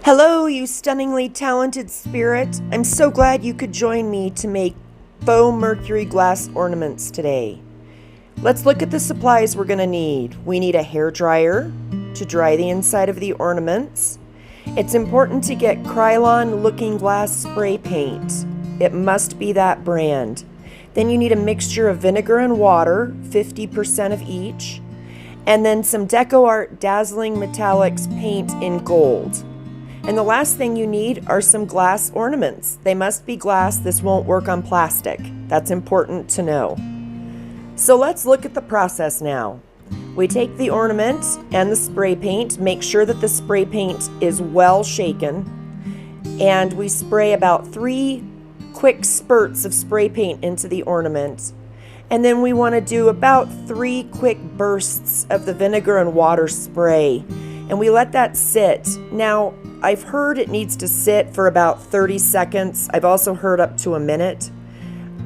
Hello, you stunningly talented spirit. I'm so glad you could join me to make faux Mercury glass ornaments today. Let's look at the supplies we're going to need. We need a hair dryer to dry the inside of the ornaments. It's important to get Krylon Looking Glass spray paint. It must be that brand. Then you need a mixture of vinegar and water, 50% of each, and then some Deco Art Dazzling Metallics paint in gold. And the last thing you need are some glass ornaments. They must be glass. This won't work on plastic. That's important to know. So let's look at the process now. We take the ornament and the spray paint, make sure that the spray paint is well shaken, and we spray about 3 quick spurts of spray paint into the ornament. And then we want to do about 3 quick bursts of the vinegar and water spray. And we let that sit. Now, I've heard it needs to sit for about 30 seconds. I've also heard up to a minute.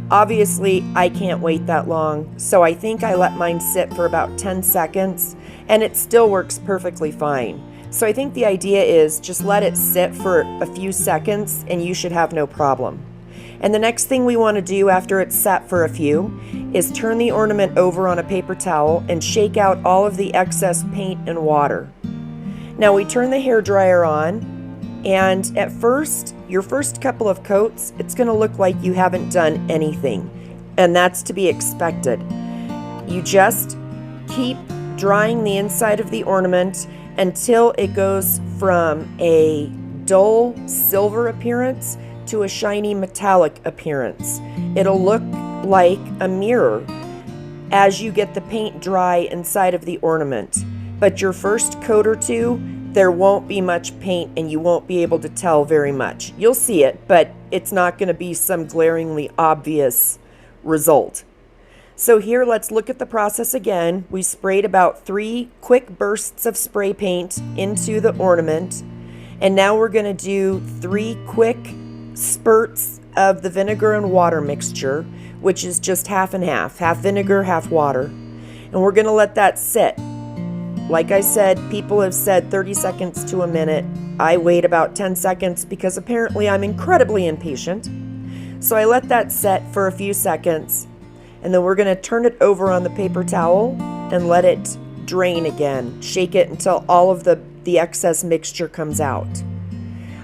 Obviously, I can't wait that long, so I think I let mine sit for about 10 seconds, and it still works perfectly fine. So I think the idea is just let it sit for a few seconds, and you should have no problem. And the next thing we want to do after it's sat for a few is turn the ornament over on a paper towel and shake out all of the excess paint and water. Now we turn the hair dryer on, and at first, your first couple of coats, it's going to look like you haven't done anything, and that's to be expected. You just keep drying the inside of the ornament until it goes from a dull silver appearance to a shiny metallic appearance. It'll look like a mirror as you get the paint dry inside of the ornament. But your first coat or two, there won't be much paint and you won't be able to tell very much. You'll see it, but it's not going to be some glaringly obvious result. So here, let's look at the process again. We sprayed about 3 quick bursts of spray paint into the ornament. And now we're going to do 3 quick spurts of the vinegar and water mixture, which is just half and half vinegar, half water. And we're going to let that sit. Like I said, people have said 30 seconds to a minute. I wait about 10 seconds because apparently I'm incredibly impatient. So I let that set for a few seconds, and then we're going to turn it over on the paper towel and let it drain again. Shake it until all of the excess mixture comes out.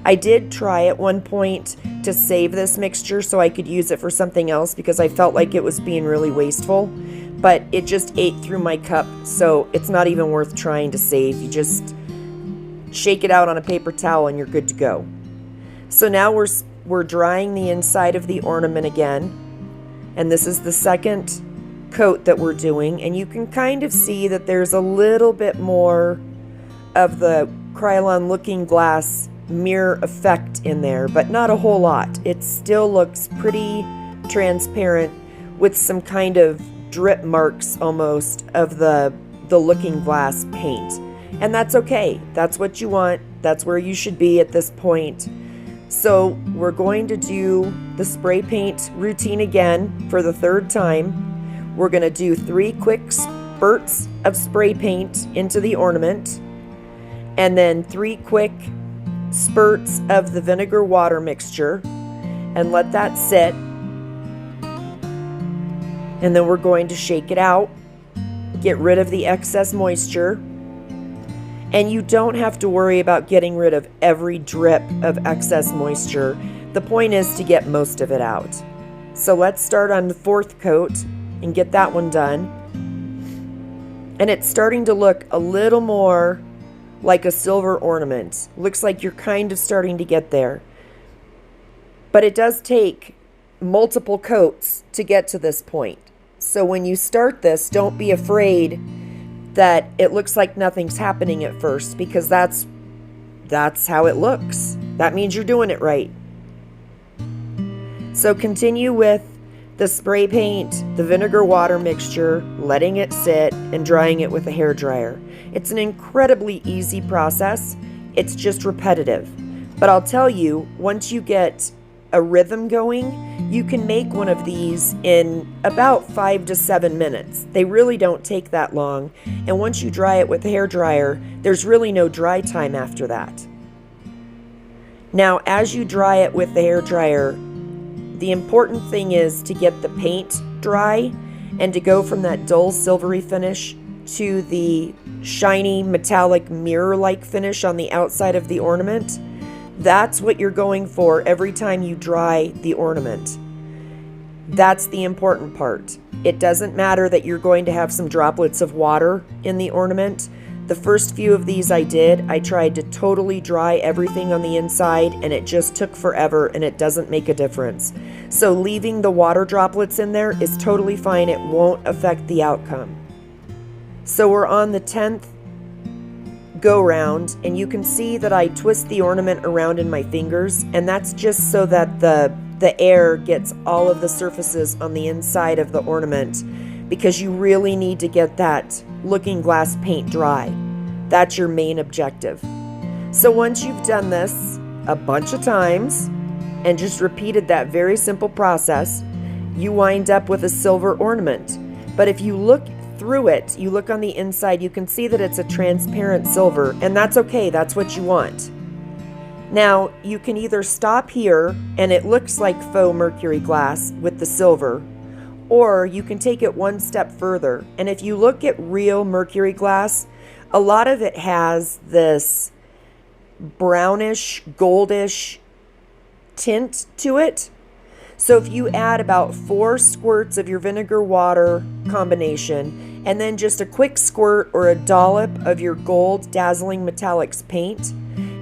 I did try at one point to save this mixture so I could use it for something else because I felt like it was being really wasteful. But it just ate through my cup, so it's not even worth trying to save. You just shake it out on a paper towel and you're good to go. So now we're drying the inside of the ornament again, and this is the second coat that we're doing, and you can kind of see that there's a little bit more of the Krylon Looking Glass mirror effect in there, but not a whole lot. It still looks pretty transparent with some kind of drip marks almost of the looking glass paint. And that's okay. That's what you want. That's where you should be at this point. So we're going to do the spray paint routine again for the 3rd time. We're going to do 3 quick spurts of spray paint into the ornament, and then 3 quick spurts of the vinegar water mixture, and let that sit. And then we're going to shake it out, get rid of the excess moisture. And you don't have to worry about getting rid of every drip of excess moisture. The point is to get most of it out. So let's start on the 4th coat and get that one done. And it's starting to look a little more like a silver ornament. Looks like you're kind of starting to get there. But it does take multiple coats to get to this point. So when you start this, don't be afraid that it looks like nothing's happening at first, because that's how it looks. That means you're doing it right. So continue with the spray paint, the vinegar water mixture, letting it sit, and drying it with a hair dryer. It's an incredibly easy process. It's just repetitive. But I'll tell you, once you get a rhythm going, you can make one of these in about 5 to 7 minutes. They really don't take that long. And once you dry it with a hair dryer, there's really no dry time after that. Now, as you dry it with the hair dryer, the important thing is to get the paint dry and to go from that dull silvery finish to the shiny metallic mirror-like finish on the outside of the ornament. That's what you're going for every time you dry the ornament. That's the important part. It doesn't matter that you're going to have some droplets of water in the ornament. The first few of these I tried to totally dry everything on the inside, and it just took forever, and it doesn't make a difference. So leaving the water droplets in there is totally fine. It won't affect the outcome. So we're on the 10th go round, and you can see that I twist the ornament around in my fingers, and that's just so that the air gets all of the surfaces on the inside of the ornament, because you really need to get that looking glass paint dry. That's your main objective. So once you've done this a bunch of times and just repeated that very simple process, you wind up with a silver ornament. But if you look through it, you look on the inside, you can see that it's a transparent silver, and that's okay, that's what you want. Now, you can either stop here and it looks like faux mercury glass with the silver, or you can take it one step further. And if you look at real mercury glass, a lot of it has this brownish, goldish tint to it. So if you add about 4 squirts of your vinegar water combination, and then just a quick squirt or a dollop of your gold dazzling metallics paint,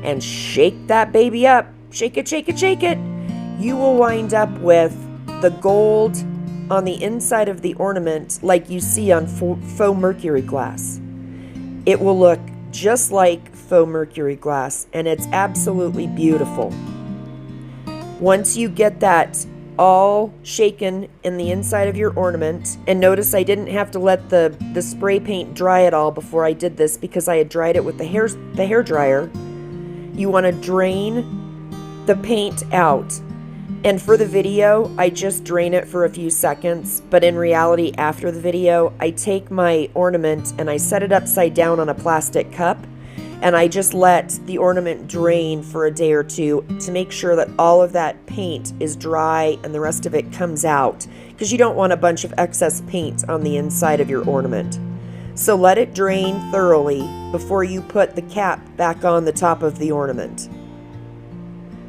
and shake that baby up, shake it, shake it, shake it, you will wind up with the gold on the inside of the ornament like you see on faux mercury glass. It will look just like faux mercury glass, and it's absolutely beautiful. Once you get that all shaken in the inside of your ornament, and notice I didn't have to let the spray paint dry at all before I did this because I had dried it with the hair dryer, you want to drain the paint out. And for the video, I just drain it for a few seconds, but in reality, after the video, I take my ornament and I set it upside down on a plastic cup, and I just let the ornament drain for a day or two to make sure that all of that paint is dry and the rest of it comes out, because you don't want a bunch of excess paint on the inside of your ornament. So let it drain thoroughly before you put the cap back on the top of the ornament.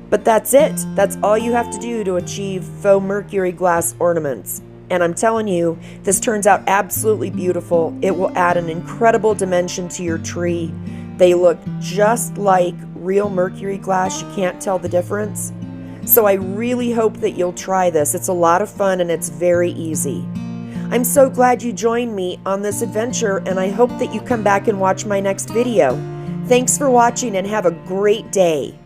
But that's it. That's all you have to do to achieve faux mercury glass ornaments. And I'm telling you, this turns out absolutely beautiful. It will add an incredible dimension to your tree. They look just like real mercury glass. You can't tell the difference. So I really hope that you'll try this. It's a lot of fun and it's very easy. I'm so glad you joined me on this adventure, and I hope that you come back and watch my next video. Thanks for watching and have a great day.